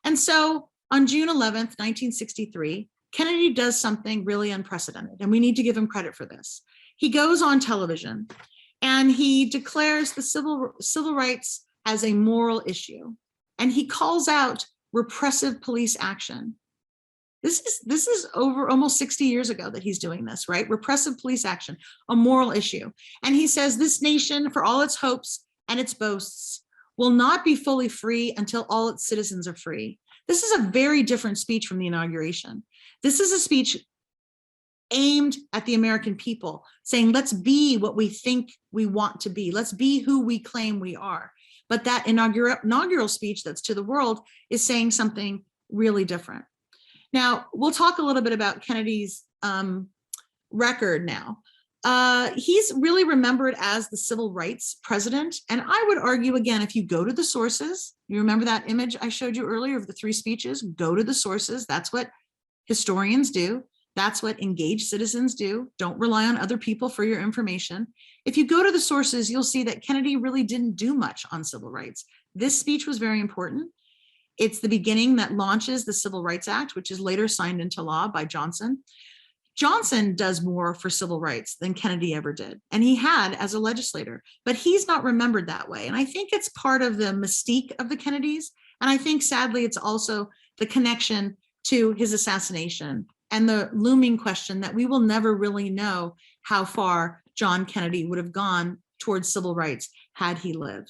And so on June 11th, 1963, Kennedy does something really unprecedented, and we need to give him credit for this. He goes on television and he declares the civil rights as a moral issue, and he calls out repressive police action. This is over almost 60 years ago that he's doing this, right? Repressive police action, a moral issue. And he says, this nation, for all its hopes and its boasts, will not be fully free until all its citizens are free. This is a very different speech from the inauguration. This is a speech aimed at the American people, saying, let's be what we think we want to be. Let's be who we claim we are. But that inaugural speech that's to the world is saying something really different. Now, we'll talk a little bit about Kennedy's record now. He's really remembered as the civil rights president. And I would argue, again, if you go to the sources, you remember that image I showed you earlier of the 3 speeches, go to the sources. That's what historians do. That's what engaged citizens do. Don't rely on other people for your information. If you go to the sources, you'll see that Kennedy really didn't do much on civil rights. This speech was very important. It's the beginning that launches the Civil Rights Act, which is later signed into law by Johnson. Johnson does more for civil rights than Kennedy ever did, and he had as a legislator, but he's not remembered that way. And I think it's part of the mystique of the Kennedys. And I think, sadly, it's also the connection to his assassination and the looming question that we will never really know how far John Kennedy would have gone towards civil rights had he lived.